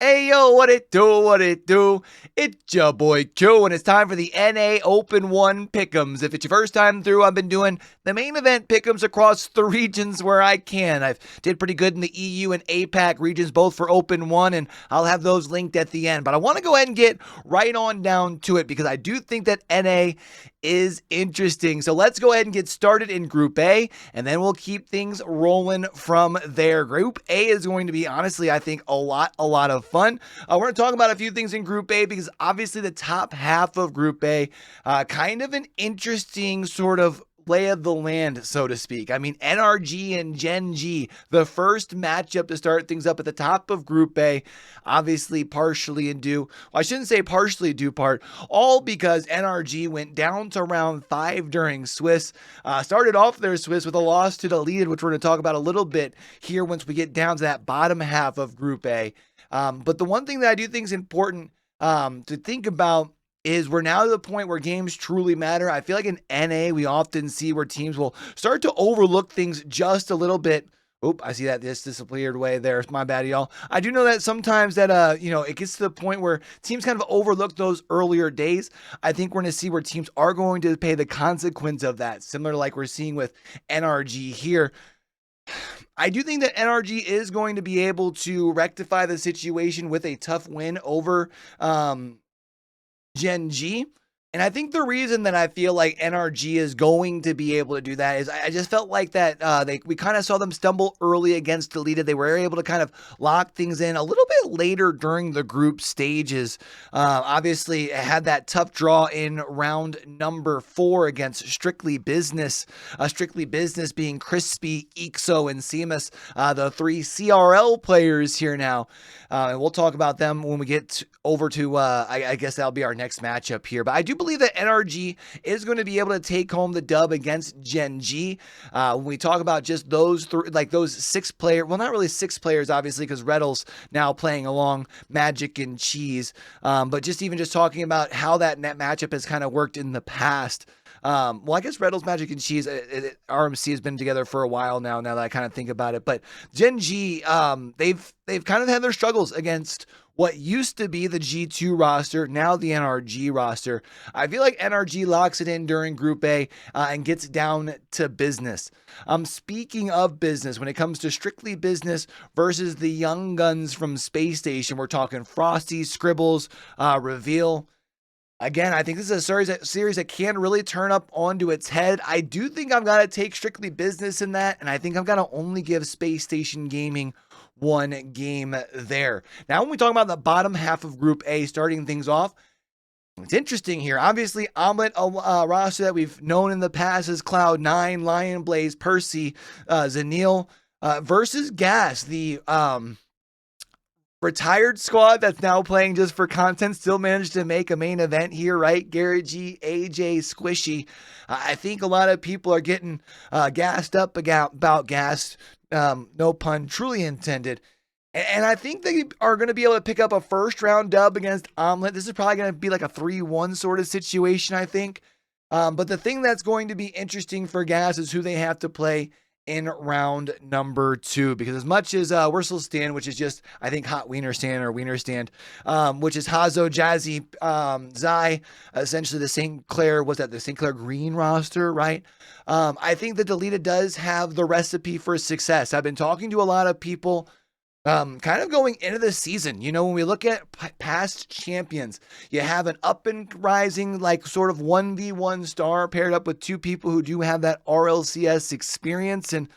Hey yo, what it do, what it do? It's your boy Q, and it's time for the NA Open 1 Pick'ems. If it's your first time through, I've been doing the main event Pick'ems across the regions where I can. I've did pretty good in the EU and APAC regions, both for Open 1, and I'll have those linked at the end. But I want to go ahead and get right on down to it because I do think that NA is interesting. So let's go ahead and get started in Group A, and then we'll keep things rolling from there. Group A is going to be, honestly, I think a lot of fun. We're going to talk about a few things in Group A because obviously the top half of Group A, kind of an interesting sort of lay of the land, so to speak. I mean, NRG and GenG, the first matchup to start things up at the top of Group A, obviously partially due, well, I shouldn't say partially due part, all because NRG went down to round 5 during Swiss, started off their Swiss with a loss to Deleted, which we're going to talk about a little bit here once we get down to that bottom half of Group A. But the one thing that I do think is important to think about is we're now to the point where games truly matter. I feel like in NA, we often see where teams will start to overlook things just a little bit. Oop, I see that this disappeared away there. It's my bad, y'all. I do know that sometimes that, it gets to the point where teams kind of overlook those earlier days. I think we're going to see where teams are going to pay the consequence of that, similar to like we're seeing with NRG here. I do think that NRG is going to be able to rectify the situation with a tough win over Gen.G. And I think the reason that I feel like NRG is going to be able to do that is I just felt like that we kind of saw them stumble early against Deleted. They were able to kind of lock things in a little bit later during the group stages. Obviously, had that tough draw in round number 4 against Strictly Business. Strictly Business being Crispy, Ixo, and Seamus, the 3 CRL players here now. And we'll talk about them when we get over to, I guess that'll be our next matchup here. But I do believe that NRG is going to be able to take home the dub against Gen.G. When we talk about just those those 6 players, well, not really 6 players, obviously, because Reddle's now playing along Magic and Cheese. But just talking about how that net matchup has kind of worked in the past. Well, I guess Reddle's Magic and Cheese, RMC has been together for a while now that I kind of think about it. But Gen.G, they've kind of had their struggles against what used to be the G2 roster, now the NRG roster. I feel like NRG locks it in during Group A and gets down to business. Speaking of business, when it comes to Strictly Business versus the young guns from Space Station, we're talking Frosty, Scribbles, Reveal. Again, I think this is a series that can really turn up onto its head. I do think I've got to take Strictly Business in that, and I think I've got to only give Space Station Gaming 1 game there. Now, when we talk about the bottom half of Group A, starting things off, it's interesting here. Obviously, Omelet, a roster that we've known in the past as Cloud9, Lion Blaze, Percy, Zanil, versus Gas, the retired squad that's now playing just for content, still managed to make a main event here, right? Garrett G, AJ, Squishy. I think a lot of people are getting gassed up about Gas. No pun truly intended. And I think they are going to be able to pick up a first round dub against Omelet. This is probably going to be like a 3-1 sort of situation, I think. But the thing that's going to be interesting for Gas is who they have to play in round number 2, because as much as Wursel Stand, which is just, I think, Hot Wiener Stand or Wiener Stand, which is Hazo, Jazzy, Zai, essentially the St. Clair, was that the St. Clair Green roster, right? I think that Deleted does have the recipe for success. I've been talking to a lot of people kind of going into the season. You know, when we look at past champions, you have an up and rising, like sort of 1v1 star paired up with 2 people who do have that RLCS experience. And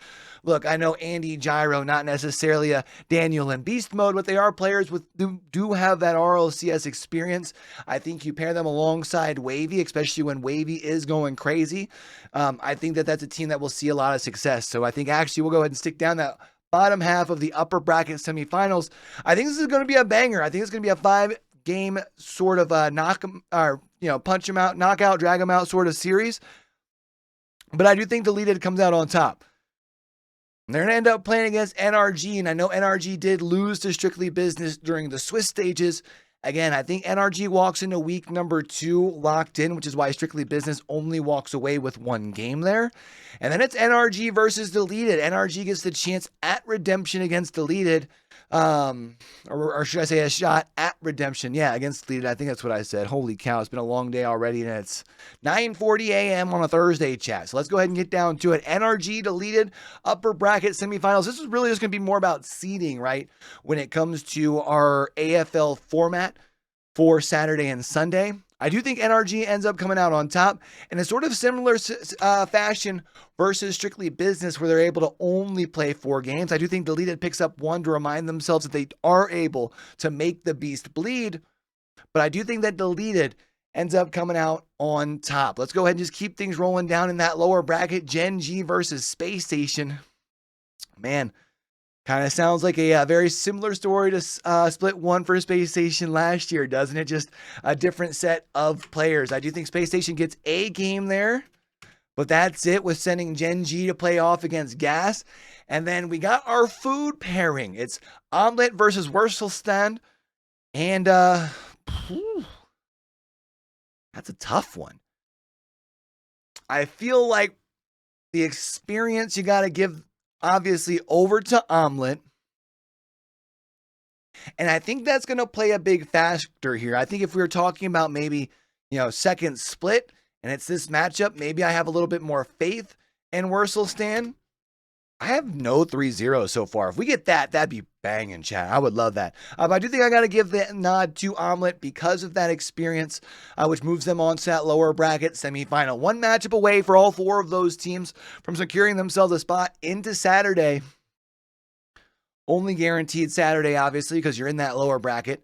look, I know Andy Gyro, not necessarily a Daniel in beast mode, but they are players with do have that RLCS experience. I think you pair them alongside Wavy, especially when Wavy is going crazy. I think that that's a team that will see a lot of success. So I think actually we'll go ahead and stick down that bottom half of the upper bracket semifinals. I think this is going to be a banger. I think it's going to be a 5-game sort of punch them out, knockout, drag them out sort of series. But I do think Deleted comes out on top. They're going to end up playing against NRG, and I know NRG did lose to Strictly Business during the Swiss stages. Again, I think NRG walks into week number 2 locked in, which is why Strictly Business only walks away with 1 game there. And then it's NRG versus Deleted. NRG gets the chance at redemption against Deleted. Or should I say a shot at redemption? Yeah, against Deleted. I think that's what I said. Holy cow, it's been a long day already, and it's 9:40 a.m. on a Thursday, chat. So let's go ahead and get down to it. NRG Deleted upper bracket semifinals. This is really just going to be more about seeding, right? When it comes to our AFL format for Saturday and Sunday. I do think NRG ends up coming out on top in a sort of similar fashion versus Strictly Business, where they're able to only play 4 games. I do think Deleted picks up 1 to remind themselves that they are able to make the beast bleed, but I do think that Deleted ends up coming out on top. Let's go ahead and just keep things rolling down in that lower bracket. Gen.G versus Space Station. Man, kind of sounds like a very similar story to Split 1 for Space Station last year, doesn't it? Just a different set of players. I do think Space Station gets a game there, but that's it with sending Gen.G to play off against Gas. And then we got our food pairing. It's Omelet versus Wurstelstand. And that's a tough one. I feel like the experience you got to give obviously over to Omelet. And I think that's going to play a big factor here. I think if we were talking about maybe, second split and it's this matchup, maybe I have a little bit more faith in Wurstelstand. I have no 3-0 so far. If we get that, that'd be banging, chat. I would love that. But I do think I got to give the nod to Omelet because of that experience, which moves them on to that lower bracket semifinal. 1 matchup away for all 4 of those teams from securing themselves a spot into Saturday. Only guaranteed Saturday, obviously, because you're in that lower bracket.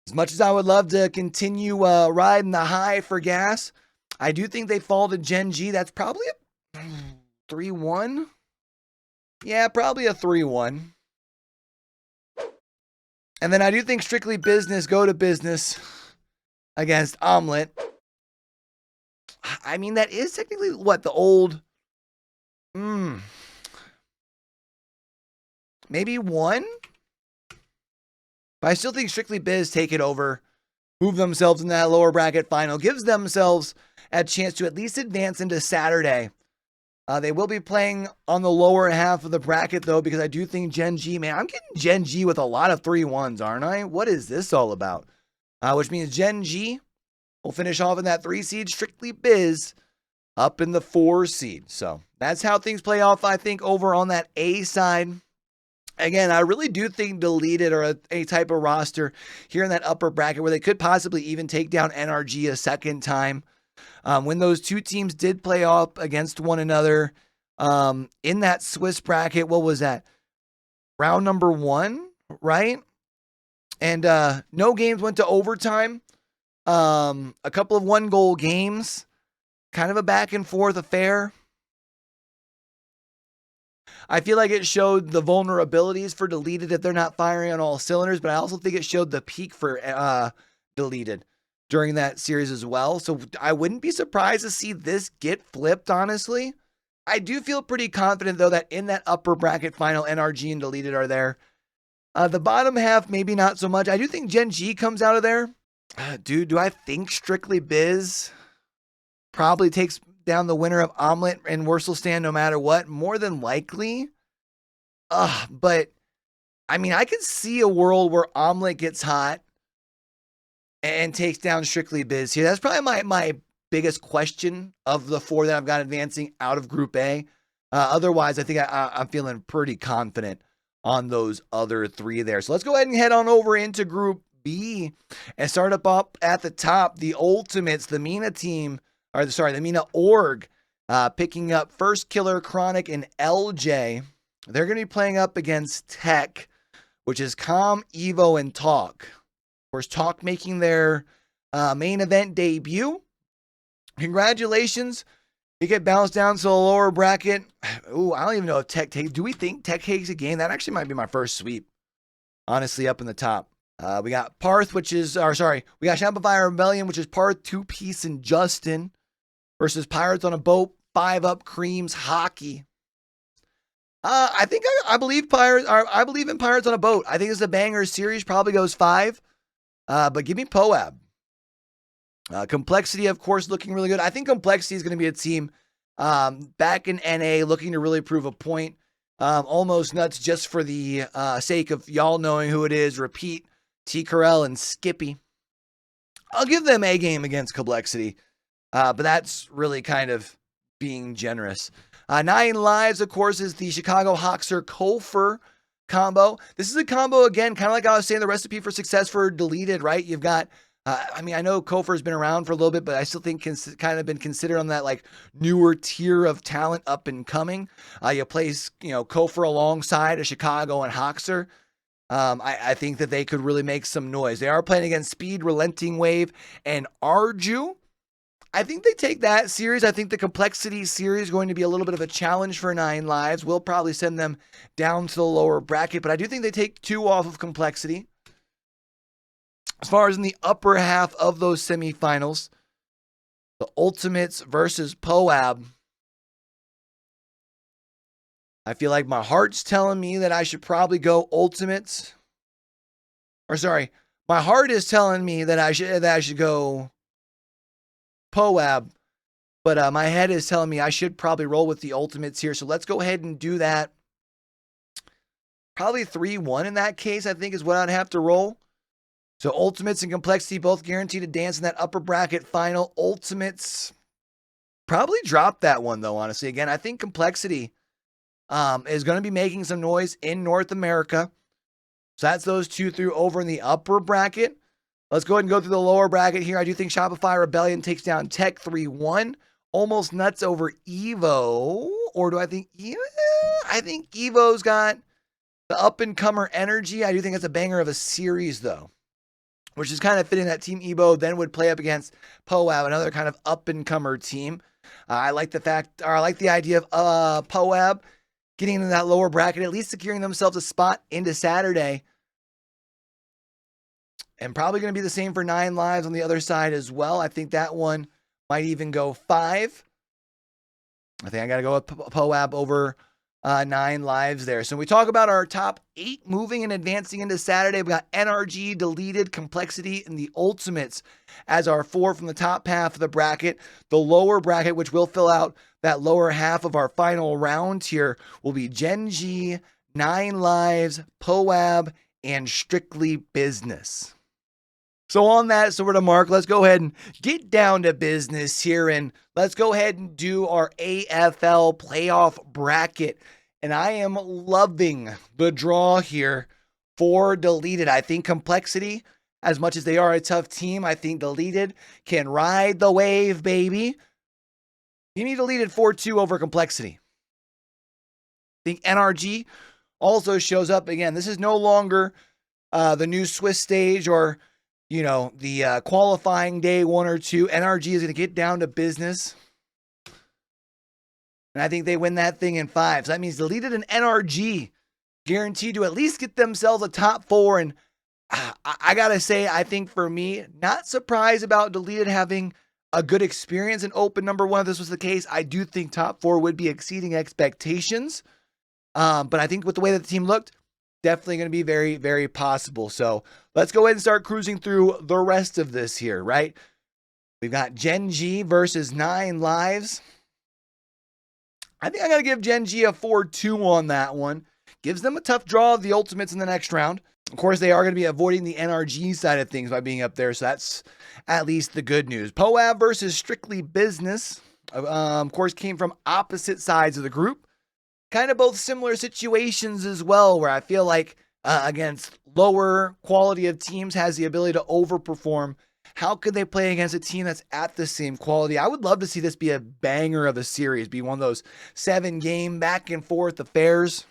As much as I would love to continue riding the high for Gas, I do think they fall to Gen.G. That's probably a 3-1. Yeah, probably a 3-1. And then I do think Strictly Business go to business against Omelet. I mean, that is technically what the old... maybe 1? But I still think Strictly Biz take it over, move themselves in that lower bracket final, gives themselves a chance to at least advance into Saturday. They will be playing on the lower half of the bracket, though, because I do think Gen.G, man, I'm getting Gen.G with a lot of 3-1s, aren't I? What is this all about? Which means Gen.G will finish off in that 3 seed, Strictly Biz up in the 4 seed. So that's how things play off, I think, over on that A side. Again, I really do think Deleted are a type of roster here in that upper bracket where they could possibly even take down NRG a second time. When those 2 teams did play off against one another in that Swiss bracket, what was that? Round number 1, right? And no games went to overtime. A couple of 1-goal games. Kind of a back and forth affair. I feel like it showed the vulnerabilities for Deleted if they're not firing on all cylinders, but I also think it showed the peak for Deleted during that series as well. So I wouldn't be surprised to see this get flipped, honestly. I do feel pretty confident, though, that in that upper bracket final, NRG and Deleted are there. The bottom half, maybe not so much. I do think Gen.G comes out of there. Dude, do I think Strictly Biz probably takes down the winner of Omelet and Wurstelstand no matter what? More than likely. But, I mean, I could see a world where Omelet gets hot and takes down Strictly Biz here. That's probably my biggest question of the 4 that I've got advancing out of Group A. Otherwise, I think I'm feeling pretty confident on those other 3 there. So let's go ahead and head on over into Group B and start up at the top. The Ultimates, the MENA team, the MENA org, picking up First Killer, Chronic, and LJ. They're going to be playing up against Tech, which is Com, Evo, and Talk. Of course, Talk making their main event debut. Congratulations. You get bounced down to the lower bracket. Ooh, I don't even know if Tech takes... Do we think Tech takes a game? That actually might be my first sweep. Honestly, up in the top. We got Parth, we got Shopify Rebellion, which is Parth, 2-Piece, and Justin versus Pirates on a Boat, 5-Up, Creams, Hockey. I believe in Pirates on a Boat. I think it's a banger series, probably goes 5. But give me Poab. Complexity, of course, looking really good. I think Complexity is going to be a team back in NA looking to really prove a point. Almost nuts just for the sake of y'all knowing who it is. Repeat, T. Carell and Skippy. I'll give them a game against Complexity, but that's really kind of being generous. 9 lives, of course, is the Chicago Hoxer Kofor combo. This is a combo, again, kind of like I was saying, the recipe for success for Deleted, right? You've got, I mean, I know Kofor's been around for a little bit, but I still think kind of been considered on that like newer tier of talent up and coming. You place, Kofor alongside a Chicago and Hoxer. I think that they could really make some noise. They are playing against Speed, Relenting Wave, and Arju. I think they take that series. I think the Complexity series is going to be a little bit of a challenge for 9 lives. We'll probably send them down to the lower bracket, but I do think they take 2 off of Complexity. As far as in the upper half of those semifinals, the Ultimates versus Poab. I feel like my heart's telling me that I should probably go Ultimates. Or sorry, my heart is telling me that I should go Poab, but my head is telling me I should probably roll with the Ultimates here. So let's go ahead and do that. Probably 3-1 in that case, I think is what I'd have to roll. So Ultimates and Complexity both guaranteed to dance in that upper bracket final. Ultimates probably drop that one though, honestly. Again, I think Complexity is going to be making some noise in North America. So that's those 2 through over in the upper bracket. Let's go ahead and go through the lower bracket here. I do think Shopify Rebellion takes down Tech 3-1. Almost nuts over Evo. Or do I think I think Evo's got the up-and-comer energy. I do think it's a banger of a series, though, which is kind of fitting that Team Evo then would play up against Poab, another kind of up-and-comer team. I like the idea of Poab getting into that lower bracket, at least securing themselves a spot into Saturday. And probably going to be the same for 9 lives on the other side as well. I think that one might even go 5. I think I got to go with Poab over 9 lives there. So when we talk about our top 8 moving and advancing into Saturday, we got NRG, Deleted, Complexity, and the Ultimates as our 4 from the top half of the bracket. The lower bracket, which will fill out that lower half of our final round here, will be Gen.G, 9 lives, Poab, and Strictly Business. So on that sort of mark, let's go ahead and get down to business here, and let's go ahead and do our AFL playoff bracket. And I am loving the draw here for Deleted. I think Complexity, as much as they are a tough team, I think Deleted can ride the wave, baby. You need Deleted 4-2 over Complexity. I think NRG also shows up. Again, this is no longer the new Swiss stage or the qualifying day 1 or 2. NRG is going to get down to business. And I think they win that thing in 5. So that means Deleted and NRG guaranteed to at least get themselves a top 4. And I got to say, I think for me, not surprised about Deleted having a good experience in Open number 1. If this was the case, I do think top 4 would be exceeding expectations. But I think with the way that the team looked, definitely going to be very, very possible. So let's go ahead and start cruising through the rest of this here, right? We've got Gen.G versus 9 lives. I think I got to give Gen.G a 4-2 on that one. Gives them a tough draw of the Ultimates in the next round. Of course, they are going to be avoiding the NRG side of things by being up there, so that's at least the good news. Poab versus Strictly Business, of course, came from opposite sides of the group. Kind of both similar situations as well, where I feel like against lower quality of teams has the ability to overperform. How could they play against a team that's at the same quality? I would love to see this be a banger of a series, be one of those 7-game back and forth affairs.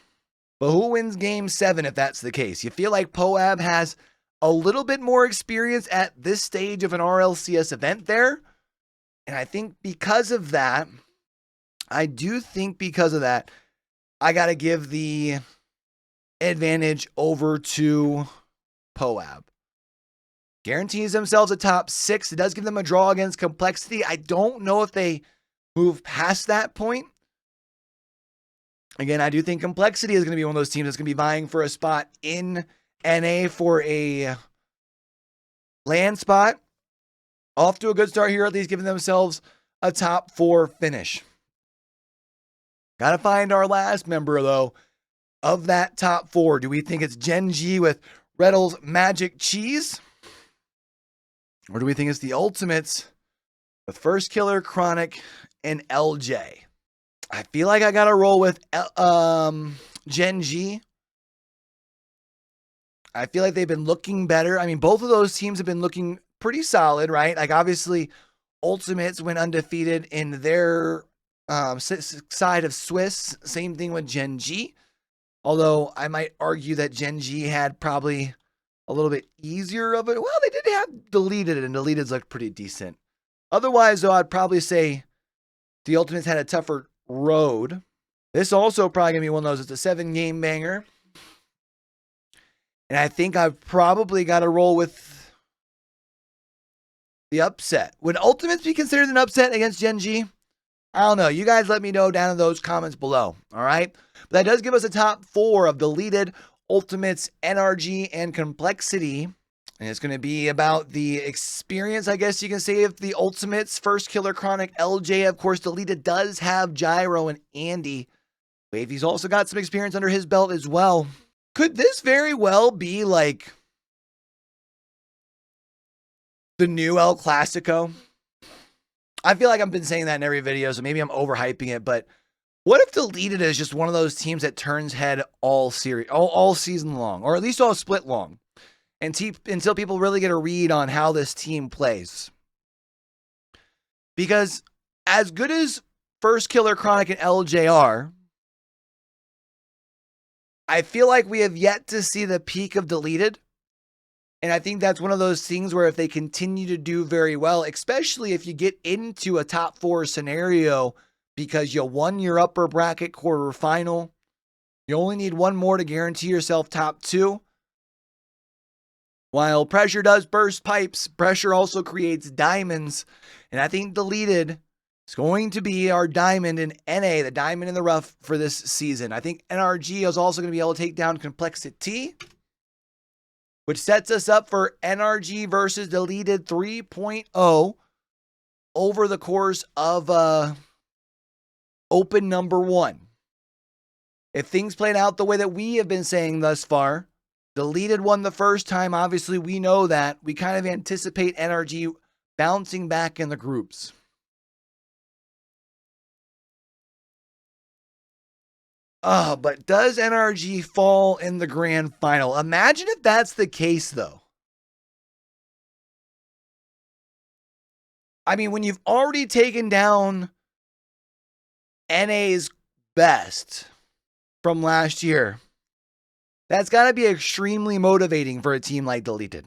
But who wins game 7 if that's the case? You feel like Poab has a little bit more experience at this stage of an RLCS event there. And I think because of that, I got to give the advantage over to Poab. Guarantees themselves a top 6. It does give them a draw against Complexity. I don't know if they move past that point. Again, I do think Complexity is going to be one of those teams that's going to be vying for a spot in NA for a Land spot, off to a good start here, at least giving themselves a top 4 finish. Got to find our last member, though, of that top 4. Do we think it's Gen.G with Reddle's Magic Cheese? Or do we think it's the Ultimates with First Killer, Chronic, and LJ? I feel like I got to roll with Gen.G. I feel like they've been looking better. I mean, both of those teams have been looking pretty solid, right? Like, obviously, Ultimates went undefeated in their side of Swiss. Same thing with Gen.G. Although I might argue that Gen.G had probably a little bit easier of it. Well, they did have Deleted, and Deleted's looked pretty decent. Otherwise, though, I'd probably say the Ultimates had a tougher road. This also probably going to be one of those. It's a 7-game banger. And I think I've probably got to roll with the upset. Would Ultimates be considered an upset against Gen.G? I don't know. You guys let me know down in those comments below. All right. But that does give us a top 4 of Deleted, Ultimates, NRG, and Complexity. And it's going to be about the experience, I guess you can say, of the Ultimates. First Killer, Chronic, LJ. Of course, Deleted does have Gyro and Andy. Wavy's also got some experience under his belt as well. Could this very well be like the new El Clasico? I feel like I've been saying that in every video, so maybe I'm overhyping it, but what if Deleted is just one of those teams that turns head all season long, or at least all split long, until people really get a read on how this team plays? Because as good as First Killer, Chronic, and LJ are, I feel like we have yet to see the peak of Deleted. And I think that's one of those things where if they continue to do very well, especially if you get into a top 4 scenario because you won your upper bracket quarterfinal, you only need one more to guarantee yourself top 2. While pressure does burst pipes, pressure also creates diamonds. And I think Deleted is going to be our diamond in NA, the diamond in the rough for this season. I think NRG is also going to be able to take down Complexity, which sets us up for NRG versus Deleted 3.0 over the course of open number 1. If things played out the way that we have been saying thus far, Deleted won the first time. Obviously, we know that. We kind of anticipate NRG bouncing back in the groups. But does NRG fall in the grand final? Imagine if that's the case, though. I mean, when you've already taken down NA's best from last year, that's got to be extremely motivating for a team like Deleted.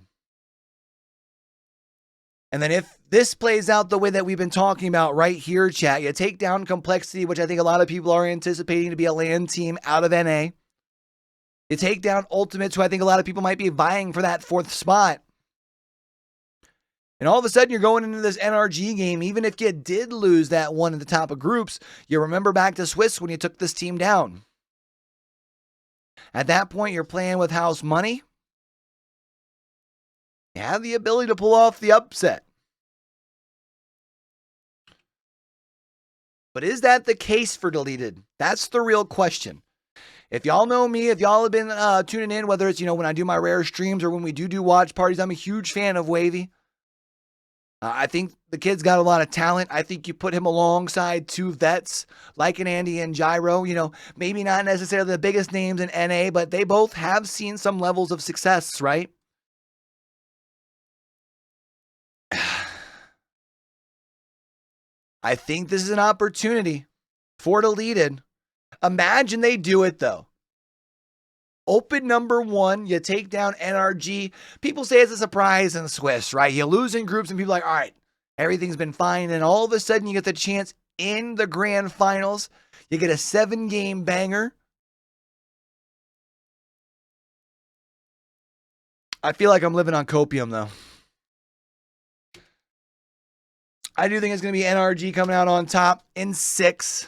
And then if this plays out the way that we've been talking about right here, chat, you take down Complexity, which I think a lot of people are anticipating to be a LAN team out of NA. You take down Ultimates, who I think a lot of people might be vying for that 4th spot. And all of a sudden, you're going into this NRG game. Even if you did lose that one at the top of groups, you remember back to Swiss when you took this team down. At that point, you're playing with house money. You have the ability to pull off the upset. But is that the case for Deleted? That's the real question. If y'all know me, if y'all have been tuning in, whether it's, when I do my rare streams or when we do watch parties, I'm a huge fan of Wavy. I think the kid's got a lot of talent. I think you put him alongside 2 vets like an Andy and Gyro, maybe not necessarily the biggest names in NA, but they both have seen some levels of success, right? I think this is an opportunity for Deleted. Imagine they do it, though. Open number 1, you take down NRG. People say it's a surprise in Swiss, right? You lose in groups and people are like, all right, everything's been fine. And all of a sudden you get the chance in the grand finals. You get a 7-game banger. I feel like I'm living on copium, though. I do think it's going to be NRG coming out on top in 6.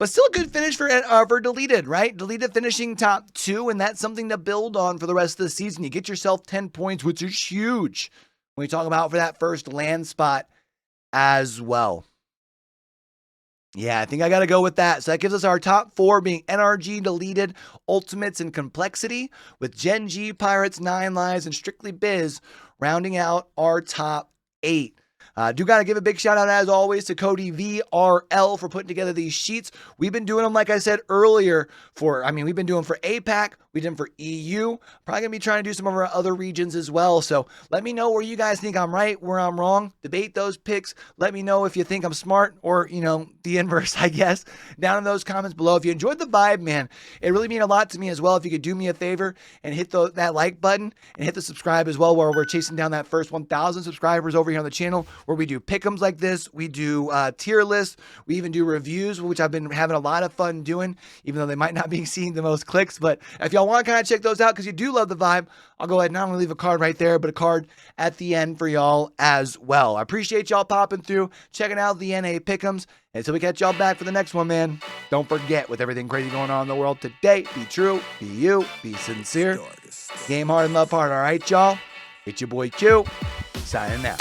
But still a good finish for Deleted, right? Deleted finishing top 2, and that's something to build on for the rest of the season. You get yourself 10 points, which is huge when we talk about for that first land spot as well. Yeah, I think I got to go with that. So that gives us our top 4 being NRG, Deleted, Ultimates, and Complexity, with Gen.G, Pirates, 9 Lives, and Strictly Biz rounding out our top 8. Do got to give a big shout out, as always, to Cody VRL for putting together these sheets. We've been doing them, like I said earlier, we've been doing for APAC, we did them for EU. Probably going to be trying to do some of our other regions as well. So let me know where you guys think I'm right, where I'm wrong. Debate those picks. Let me know if you think I'm smart or, the inverse, I guess, down in those comments below. If you enjoyed the vibe, man, it really means a lot to me as well. If you could do me a favor and hit that like button and hit the subscribe as well, where we're chasing down that first 1,000 subscribers over here on the channel, where we do pick'ems like this, we do tier lists, we even do reviews, which I've been having a lot of fun doing, even though they might not be seeing the most clicks. But if y'all want to kind of check those out because you do love the vibe, I'll go ahead and not only leave a card right there, but a card at the end for y'all as well. I appreciate y'all popping through, checking out the NA pick'ems. Until we catch y'all back for the next one, man, don't forget, with everything crazy going on in the world today, be true, be you, be sincere, game hard and love hard. All right, y'all? It's your boy Q, signing out.